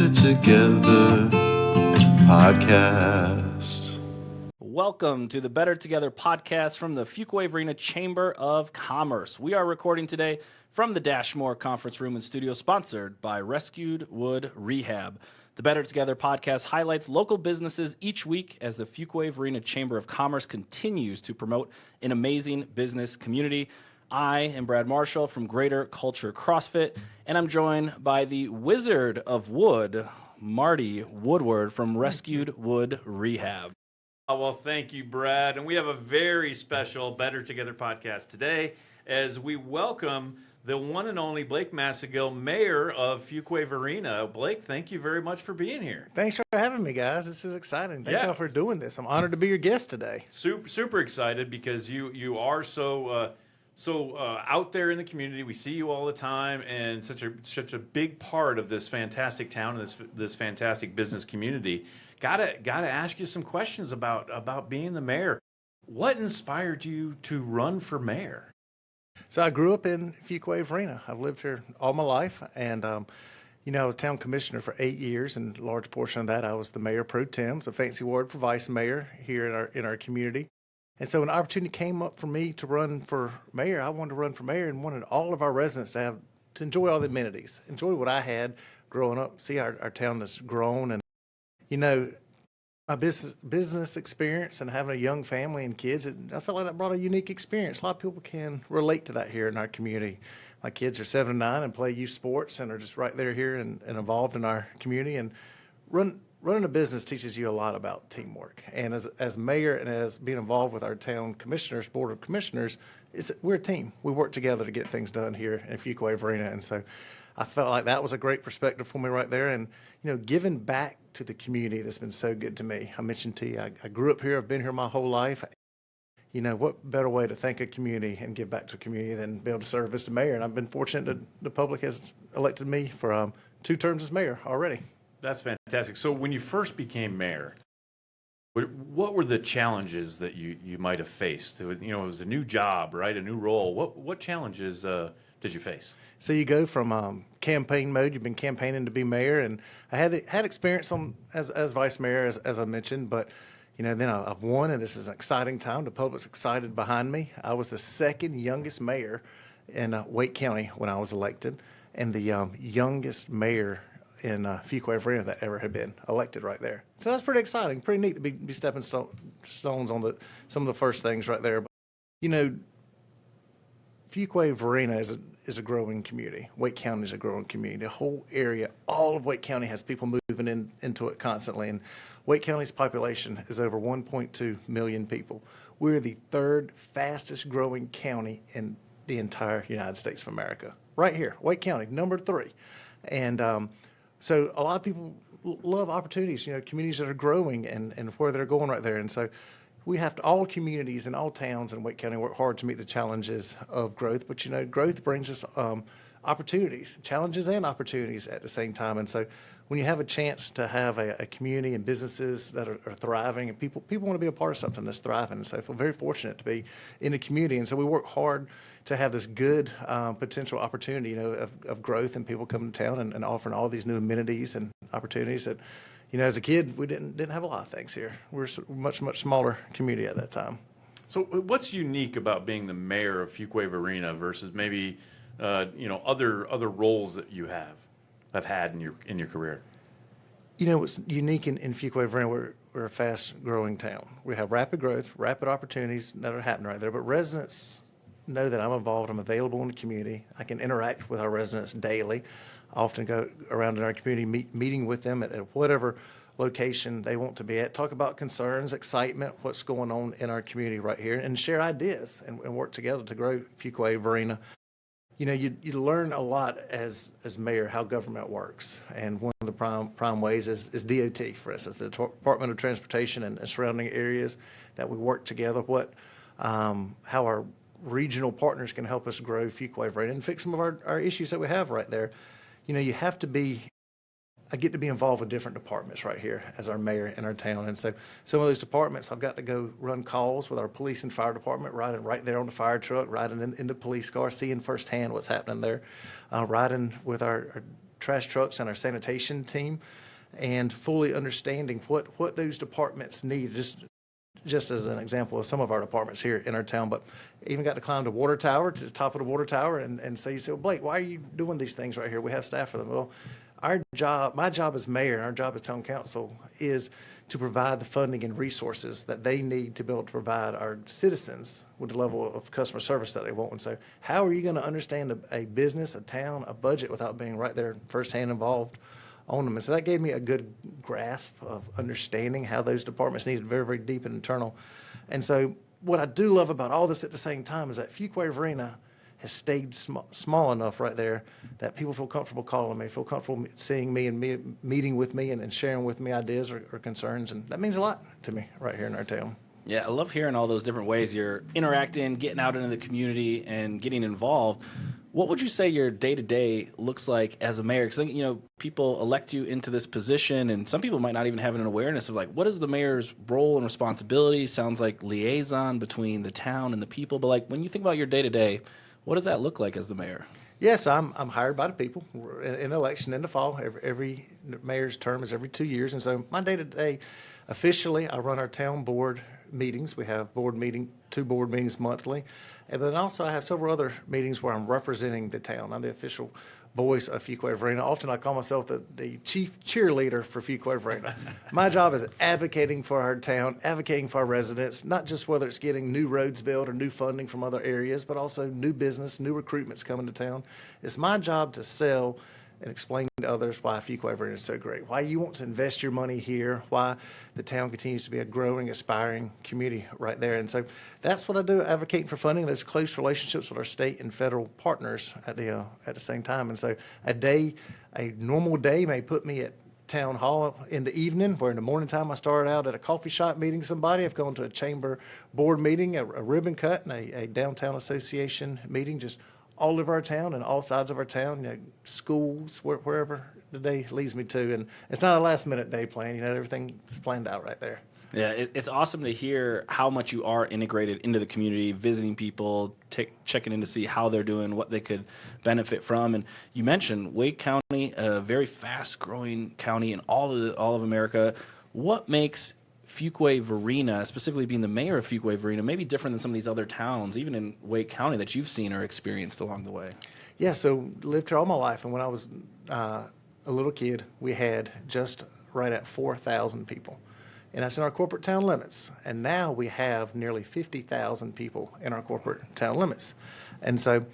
Better Together podcast. Welcome to the Better Together podcast from the Fuquay-Varina Chamber of Commerce. We are recording today from the Dashmore Conference Room and Studio, sponsored by Rescued Wood Rehab. The Better Together podcast highlights local businesses each week as the Fuquay-Varina Chamber of Commerce continues to promote an amazing business community. I am Brad Marshall from Greater Culture CrossFit, and I'm joined by the Wizard of Wood, Marty Woodward from Rescued Wood Rehab. Well, thank you, Brad. And we have a very special Better Together podcast today as we welcome the one and only Blake Massengill, Mayor of Fuquay-Varina. Blake, thank you very much for being here. Thanks for having me, guys. This is exciting. Thank Yeah. y'all for doing this. I'm honored to be your guest today. Super excited because you are so out there in the community. We see you all the time, and such a big part of this fantastic town and this fantastic business community. Gotta ask you some questions about being the mayor. What inspired you to run for mayor? So I grew up in Fuquay-Varina. I've lived here all my life, and I was town commissioner for 8 years, and a large portion of that I was the mayor pro tem, a fancy word for vice mayor here in our community. And so an opportunity came up for me to run for mayor. I wanted to run for mayor and wanted all of our residents to enjoy all the amenities, enjoy what I had growing up, see our town that's grown. And my business experience and having a young family and kids, I felt like that brought a unique experience. A lot of people can relate to that here in our community. My kids are 7 and 9 and play youth sports and are just right there here and involved in our community. And running a business teaches you a lot about teamwork. And as mayor and as being involved with our town commissioners, board of commissioners, we're a team. We work together to get things done here in Fuquay-Varina. And so I felt like that was a great perspective for me right there. And, giving back to the community that's been so good to me. I mentioned to you, I grew up here. I've been here my whole life. What better way to thank a community and give back to a community than be able to serve as the mayor? And I've been fortunate that the public has elected me for 2 terms as mayor already. That's fantastic. So when you first became mayor, what were the challenges that you might have faced? It was a new job, right? A new role. What challenges did you face? So you go from campaign mode. You've been campaigning to be mayor, and I had experience as vice mayor, as I mentioned. But then I've won, and this is an exciting time. The public's excited behind me. I was the second youngest mayor in Wake County when I was elected, and the youngest mayor in Fuquay-Varina that ever had been elected right there. So that's pretty exciting, pretty neat to be stepping stones on some of the first things right there. But, Fuquay-Varina is a growing community. Wake County is a growing community. The whole area, all of Wake County has people moving into it constantly. And Wake County's population is over 1.2 million people. We're the 3rd fastest growing county in the entire United States of America. Right here, Wake County, number 3. And so a lot of people love opportunities, communities that are growing and where they're going right there. And so all communities and all towns in Wake County work hard to meet the challenges of growth. But, growth brings us opportunities, challenges and opportunities at the same time. And so when you have a chance to have a community and businesses that are thriving, and people want to be a part of something that's thriving. And so I feel very fortunate to be in the community. And so we work hard to have this good potential opportunity, of growth and people coming to town and offering all these new amenities and opportunities that, as a kid, we didn't have a lot of things here. We're a much smaller community at that time. So what's unique about being the mayor of Fuquay-Varina versus maybe other roles that you have had in your career? What's unique in Fuquay-Varina, we're a fast-growing town. We have rapid growth, rapid opportunities that are happening right there. But residents know that I'm involved. I'm available in the community. I can interact with our residents daily. I often go around in our community, meeting with them at whatever location they want to be at, talk about concerns, excitement, what's going on in our community right here, and share ideas and work together to grow Fuquay-Varina. You learn a lot as mayor how government works, and one of the prime ways is DOT, for instance, the Department of Transportation and surrounding areas, that we work together. How our regional partners can help us grow Fuquay-Varina and fix some of our issues that we have right there. I get to be involved with different departments right here as our mayor in our town. And so some of those departments, I've got to go run calls with our police and fire department, riding right there on the fire truck, riding in the police car, seeing firsthand what's happening there, riding with our trash trucks and our sanitation team, and fully understanding what those departments need. Just as an example of some of our departments here in our town, but even got to climb the water tower, to the top of the water tower, and say, well, Blake, why are you doing these things right here? We have staff for them. Well, my job as mayor and our job as town council is to provide the funding and resources that they need to be able to provide our citizens with the level of customer service that they want. And so how are you going to understand a business, a town, a budget without being right there firsthand involved on them? And so that gave me a good grasp of understanding how those departments needed very, very deep and internal. And so what I do love about all this at the same time is that Fuquay-Varina has stayed small enough right there that people feel comfortable calling me, feel comfortable seeing me and meeting with me and sharing with me ideas or concerns. And that means a lot to me right here in our town. Yeah, I love hearing all those different ways you're interacting, getting out into the community, and getting involved. What would you say your day-to-day looks like as a mayor? Because you know, people elect you into this position, and some people might not even have an awareness of like, what is the mayor's role and responsibility? Sounds like liaison between the town and the people. But like, when you think about your day-to-day, what does that look like as the mayor? Yes, I'm hired by the people in election in the fall. Every mayor's term is every 2 years. And so my day-to-day, officially, I run our town board meetings. We have two board meetings monthly. And then also I have several other meetings where I'm representing the town. I'm the official voice of Fuquay-Varina. Often I call myself the chief cheerleader for Fuquay-Varina. My job is advocating for our town, advocating for our residents, not just whether it's getting new roads built or new funding from other areas, but also new business, new recruitments coming to town. It's my job to sell and explain to others why Fuquay-Varina is so great, why you want to invest your money here, why the town continues to be a growing, aspiring community right there. And so that's what I do, advocating for funding, those close relationships with our state and federal partners at the same time. And so a normal day may put me at town hall in the evening, where in the morning time I started out at a coffee shop meeting somebody. I've gone to a chamber board meeting, a ribbon cut, and a downtown association meeting, just all over our town and all sides of our town, you know, schools, wherever the day leads me to. And it's not a last minute day plan, you know, everything's planned out right there. Yeah, it's awesome to hear how much you are integrated into the community, visiting people, checking in to see how they're doing, what they could benefit from. And you mentioned Wake County, a very fast-growing county in all of America. What makes Fuquay-Varina, specifically being the mayor of Fuquay-Varina, maybe different than some of these other towns, even in Wake County, that you've seen or experienced along the way? Yeah, so lived here all my life, and when I was a little kid, we had just right at 4,000 people. And that's in our corporate town limits. And now we have nearly 50,000 people in our corporate town limits. And so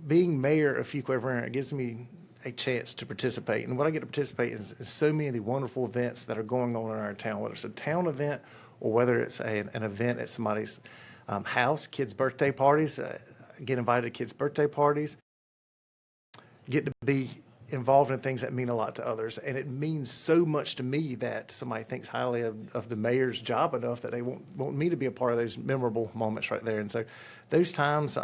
being mayor of Fuquay-Varina gives me a chance to participate. And what I get to participate is so many of the wonderful events that are going on in our town, whether it's a town event or whether it's an event at somebody's house, kids' birthday parties, get invited to kids' birthday parties, get to be involved in things that mean a lot to others. And it means so much to me that somebody thinks highly of the mayor's job enough that they want me to be a part of those memorable moments right there. And so those times,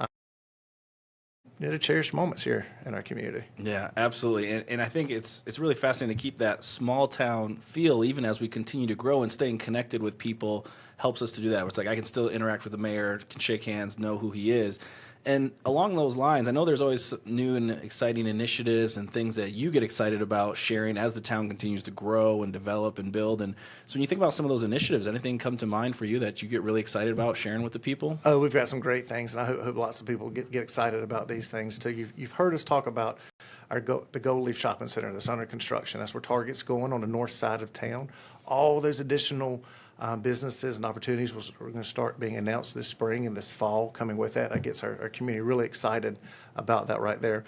they're cherished moments here in our community. Yeah, absolutely. And I think it's really fascinating to keep that small town feel, even as we continue to grow, and staying connected with people helps us to do that. It's like I can still interact with the mayor, can shake hands, know who he is. And along those lines, I know there's always new and exciting initiatives and things that you get excited about sharing as the town continues to grow and develop and build. And so when you think about some of those initiatives, anything come to mind for you that you get really excited about sharing with the people? Oh, we've got some great things, and I hope lots of people get excited about these things too. You've heard us talk about the Gold Leaf Shopping Center that's under construction. That's where Target's going on the north side of town. All those additional businesses and opportunities are going to start being announced this spring and this fall coming with that. That gets our community really excited about that right there.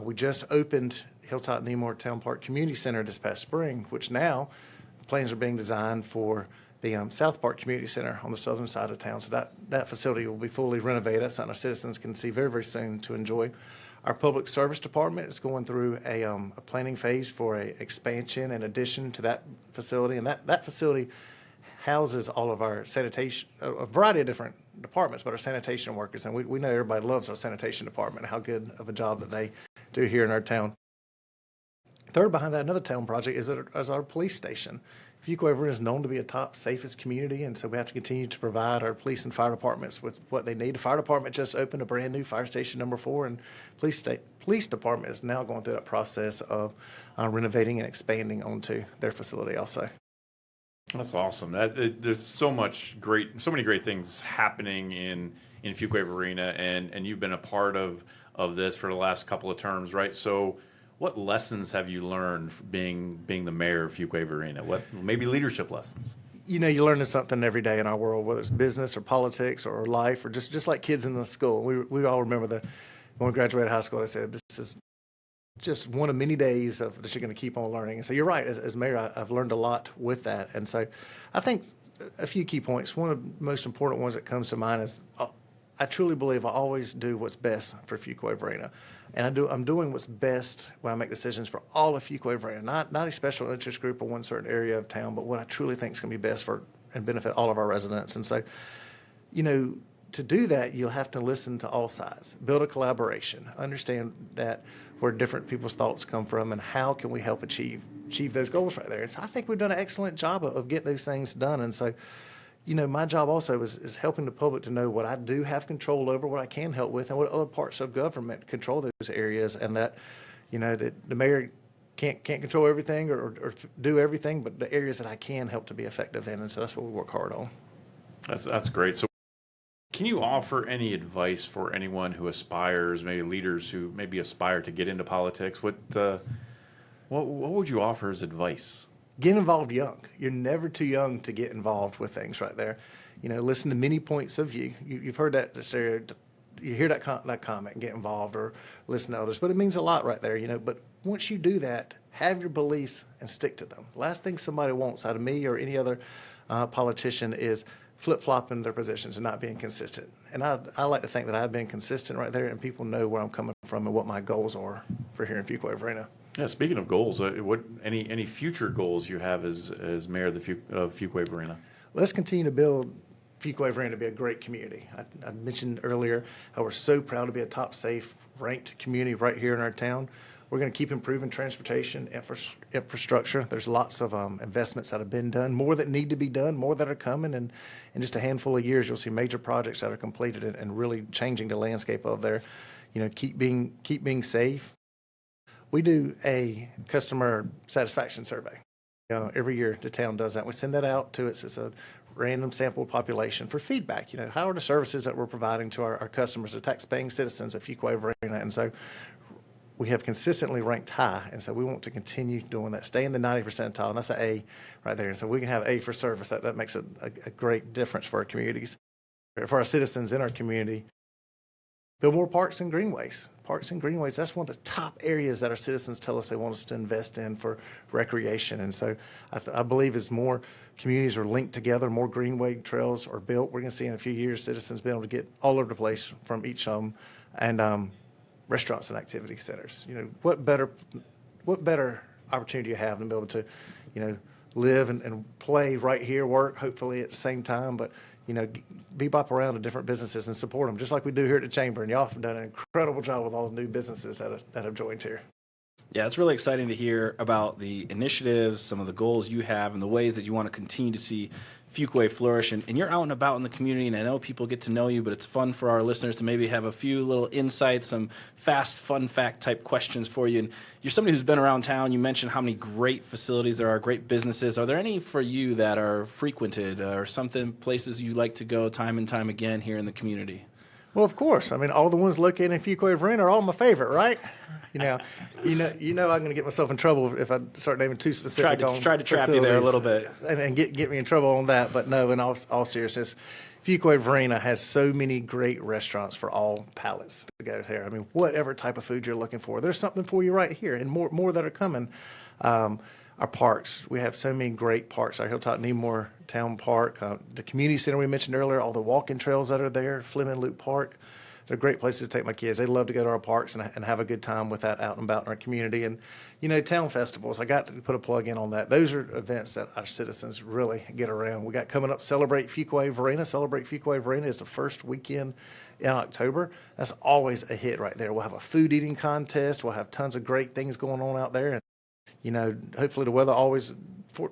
We just opened Hilltop Nemore Town Park Community Center this past spring, which now plans are being designed for the South Park Community Center on the southern side of town. So that facility will be fully renovated. That's something our citizens can see very, very soon to enjoy. Our public service department is going through a planning phase for a expansion and addition to that facility, and that facility houses all of our sanitation, a variety of different departments, but our sanitation workers. And we know everybody loves our sanitation department and how good of a job that they do here in our town. Third behind that, another town project is our police station. Fuquay-Varina is known to be a top safest community, and so we have to continue to provide our police and fire departments with what they need. The fire department just opened a brand new fire station number 4, and police department is now going through that process of renovating and expanding onto their facility also. That's awesome. There's so many great things happening in Fuquay-Varina, and you've been a part of this for the last couple of terms, right? So, what lessons have you learned being the mayor of Fuquay-Varina? What maybe leadership lessons? You know, you're learning something every day in our world, whether it's business or politics or life or just like kids in the school. We all remember when we graduated high school, I said, this is just one of many days that you're going to keep on learning. And so you're right. As mayor, I've learned a lot with that. And so I think a few key points. One of the most important ones that comes to mind is I truly believe I always do what's best for Fuquay-Varina. And I'm doing what's best when I make decisions for all of Fuquay-Varina, not a special interest group or one certain area of town, but what I truly think is going to be best for and benefit all of our residents. And so, you know, to do that, you'll have to listen to all sides, build a collaboration, understand that where different people's thoughts come from and how can we help achieve those goals right there. And so I think we've done an excellent job of getting those things done. And so, you know, my job also is helping the public to know what I do have control over, what I can help with, and what other parts of government control those areas, and that, you know, that the mayor can't control everything or do everything, but the areas that I can help to be effective in. And so that's what we work hard on. That's great. So, can you offer any advice for anyone who aspires, maybe leaders who maybe aspire to get into politics? What would you offer as advice? Get involved young. You're never too young to get involved with things right there. You know, listen to many points of view. You've heard that you hear that comment and get involved or listen to others, but it means a lot right there, you know. But once you do that, have your beliefs and stick to them. Last thing somebody wants out of me or any other politician is flip-flopping their positions and not being consistent. And I like to think that I've been consistent right there, and people know where I'm coming from and what my goals are for here in Fuquay-Varina. Yeah, speaking of goals, what any future goals you have as mayor of Fuquay-Varina? Let's continue to build Fuquay-Varina to be a great community. I mentioned earlier how we're so proud to be a top safe ranked community right here in our town. We're going to keep improving transportation infrastructure. There's lots of investments that have been done, more that need to be done, more that are coming, and in just a handful of years, you'll see major projects that are completed and really changing the landscape of there. You know, keep being safe. We do a customer satisfaction survey. Every year the town does that. We send that out to it's a random sample population for feedback. You know, how are the services that we're providing to our customers, the tax-paying citizens of Fuquay-Varina? And so we have consistently ranked high, and so we want to continue doing that, stay in the 90 percentile, and that's an A right there. And so we can have A for service. That makes a great difference for our communities, for our citizens in our community. Build more parks and greenways. Parks and greenways, that's one of the top areas that our citizens tell us they want us to invest in for recreation. And so I believe as more communities are linked together, more greenway trails are built, we're going to see in a few years citizens being able to get all over the place from each of them, and restaurants and activity centers. You know, what better opportunity you have than be able to, you know, live and play right here, work hopefully at the same time, but you know, bebop around to different businesses and support them, just like we do here at the Chamber. And y'all have done an incredible job with all the new businesses that have joined here. Yeah, it's really exciting to hear about the initiatives, some of the goals you have, and the ways that you want to continue to see Fuquay flourish. And you're out and about in the community, and I know people get to know you, but it's fun for our listeners to maybe have a few little insights, some fast, fun fact type questions for you. And you're somebody who's been around town. You mentioned how many great facilities there are, great businesses. Are there any for you that are frequented or something, places you like to go time and time again here in the community? Well, of course. I mean, all the ones located in Fuquay-Varina are all my favorite, right? You know, I'm going to get myself in trouble if I start naming too specific. Tried to trap you there a little bit, and get me in trouble on that. But no, in all seriousness, Fuquay-Varina has so many great restaurants for all palates to go here. I mean, whatever type of food you're looking for, there's something for you right here, and more that are coming. Our parks, we have so many great parks. Our Hilltop Needmore Town Park, the community center we mentioned earlier, all the walking trails that are there, Fleming Loop Park. They're great places to take my kids. They love to go to our parks and have a good time with that out and about in our community. And, you know, town festivals, I got to put a plug in on that. Those are events that our citizens really get around. We got coming up, Celebrate Fuquay-Varina. Celebrate Fuquay-Varina is the first weekend in October. That's always a hit right there. We'll have a food eating contest. We'll have tons of great things going on out there. And, you know, hopefully the weather always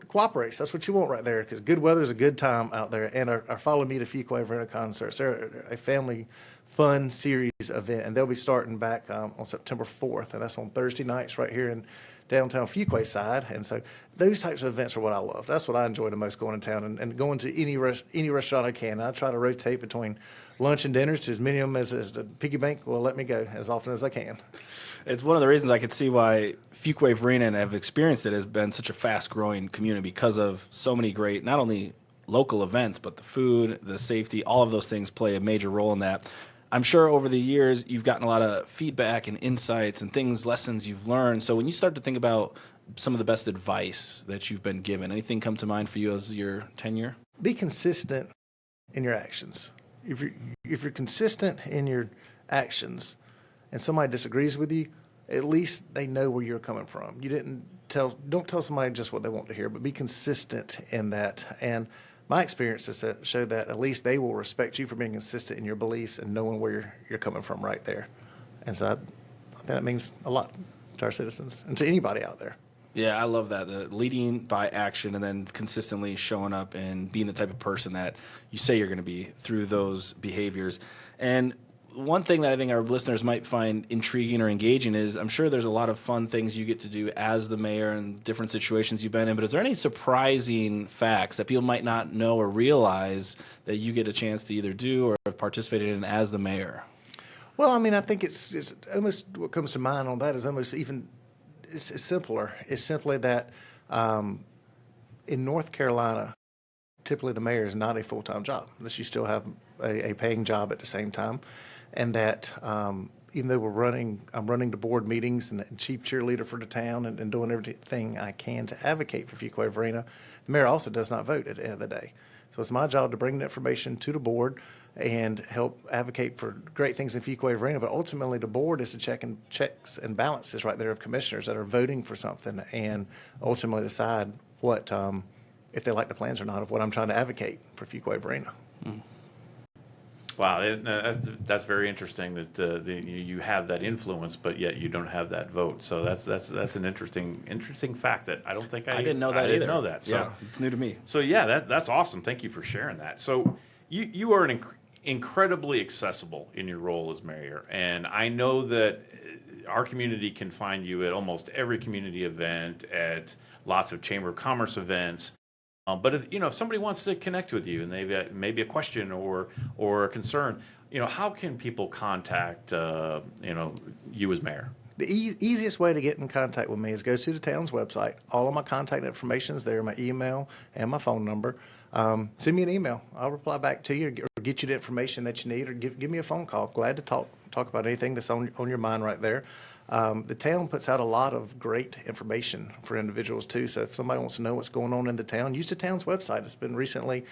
cooperates. That's what you want right there, because good weather is a good time out there. And our Follow Me to Fuquay-Varina concerts, they're a family fun series event, and they'll be starting back on September 4th, and that's on Thursday nights right here in downtown Fuquay side. And so those types of events are what I love. That's what I enjoy the most, going to town and going to any restaurant I can. I try to rotate between lunch and dinners to as many of them as the piggy bank will let me go as often as I can. It's one of the reasons I could see why Fuquay-Varina, and have experienced it, has been such a fast-growing community, because of so many great, not only local events, but the food, the safety, all of those things play a major role in that. I'm sure over the years you've gotten a lot of feedback and insights and things, lessons you've learned. So when you start to think about some of the best advice that you've been given, anything come to mind for you as your tenure? Be consistent in your actions. If you're consistent in your actions and somebody disagrees with you, at least they know where you're coming from. Don't tell somebody just what they want to hear, but be consistent in that. And my experience has showed that at least they will respect you for being consistent in your beliefs and knowing where you're coming from right there. And so I think that means a lot to our citizens and to anybody out there. Yeah, I love that. The leading by action, and then consistently showing up and being the type of person that you say you're going to be through those behaviors. And one thing that I think our listeners might find intriguing or engaging is, I'm sure there's a lot of fun things you get to do as the mayor and different situations you've been in, but is there any surprising facts that people might not know or realize that you get a chance to either do or have participated in as the mayor? Well, I mean, I think it's almost, what comes to mind on that is almost even, it's simpler. It's simply that in North Carolina, typically the mayor is not a full-time job, unless you still have a paying job at the same time. And that even though I'm running the board meetings and chief cheerleader for the town and doing everything I can to advocate for Fuquay-Varina, the mayor also does not vote at the end of the day. So it's my job to bring the information to the board and help advocate for great things in Fuquay-Varina. But ultimately, the board is the checks and balances right there of commissioners that are voting for something and ultimately decide what if they like the plans or not of what I'm trying to advocate for Fuquay-Varina. Mm. Wow, that's very interesting that you have that influence, but yet you don't have that vote. So that's an interesting fact that I don't think I didn't know that I either. didn't know that. So, yeah, it's new to me. So yeah, that's awesome. Thank you for sharing that. So you are incredibly accessible in your role as mayor, and I know that our community can find you at almost every community event, at lots of Chamber of Commerce events. But if somebody wants to connect with you and they've got maybe a question or a concern, how can people contact you as mayor? The easiest way to get in contact with me is go to the town's website. All of my contact information is there, my email and my phone number. Send me an email. I'll reply back to you or get you the information that you need, or give me a phone call. Glad to talk about anything that's on your mind right there. The town puts out a lot of great information for individuals too. So if somebody wants to know what's going on in the town, use the town's website. It's been recently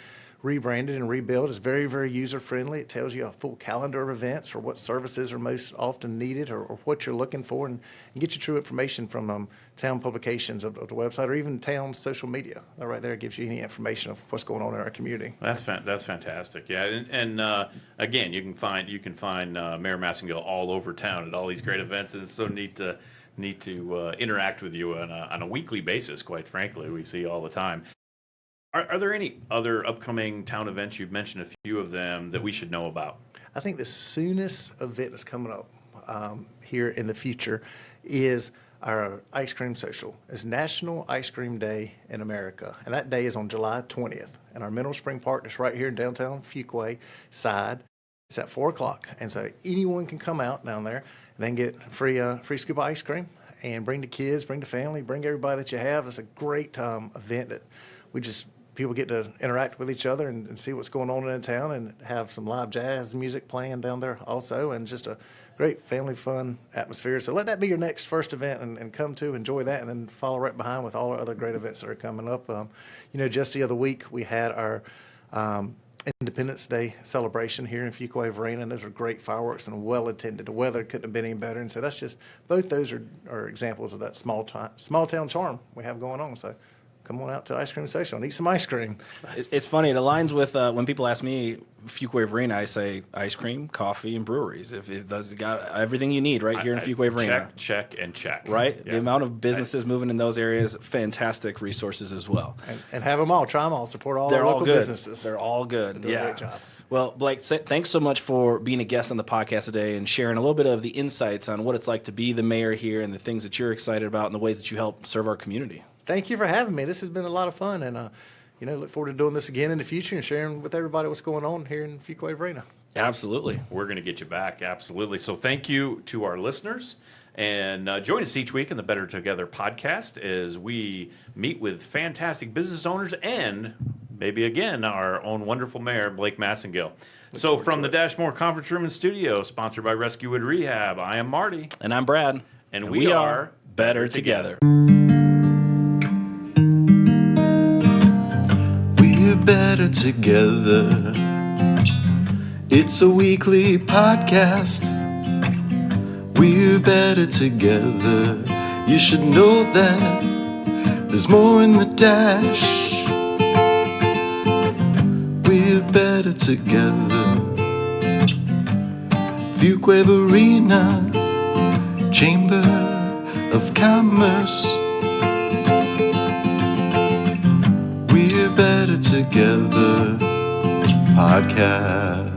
rebranded and rebuilt. It's very, very user friendly. It tells you a full calendar of events or what services are most often needed or what you're looking for, and get you true information from town publications of the website or even town social media. Right there, it gives you any information of what's going on in our community. That's fantastic. Yeah, and again, you can find Mayor Massengill all over town at all these great events, and it's so neat to interact with you on a weekly basis. Quite frankly, we see you all the time. Are there any other upcoming town events? You've mentioned a few of them that we should know about. I think the soonest event that's coming up here in the future is our ice cream social. It's National Ice Cream Day in America, and that day is on July 20th. And our Mineral Spring Park is right here in downtown Fuquay side. It's at 4 o'clock, and so anyone can come out down there and then get free scoop of ice cream and bring the kids, bring the family, bring everybody that you have. It's a great event that people get to interact with each other and see what's going on in the town, and have some live jazz music playing down there also, and just a great family fun atmosphere. So let that be your next first event, and come to enjoy that, and then follow right behind with all our other great events that are coming up. Just the other week we had our Independence Day celebration here in Fuquay-Varina, and those are great fireworks and well attended. The weather couldn't have been any better, and so that's just both those are examples of that small town charm we have going on. So come on out to Ice Cream Social and eat some ice cream. It's funny. It aligns with when people ask me Fuquay-Varina, I say ice cream, coffee, and breweries. If it does got everything you need right here in Fuquay-Varina. Check, and check. Right? Yeah. The amount of businesses moving in those areas, fantastic resources as well. And have them all. Try them all. Support all They're our all local good. businesses. They're all good. Doing a Yeah. great job. Well, Blake, thanks so much for being a guest on the podcast today and sharing a little bit of the insights on what it's like to be the mayor here and the things that you're excited about and the ways that you help serve our community. Thank you for having me. This has been a lot of fun, and look forward to doing this again in the future and sharing with everybody what's going on here in Fuquay-Varina. Absolutely. We're going to get you back. Absolutely. So thank you to our listeners. And join us each week in the Better Together podcast as we meet with fantastic business owners and maybe again our own wonderful mayor, Blake Massengill. So from the Dashmore Conference Room and Studio, sponsored by Rescue Wood Rehab, I am Marty. And I'm Brad. And we are Better Together. We're better together. It's a weekly podcast. We're better together. You should know that there's more in the dash. We're better together. Fuquay-Varina, Chamber of Commerce. We're better together podcast.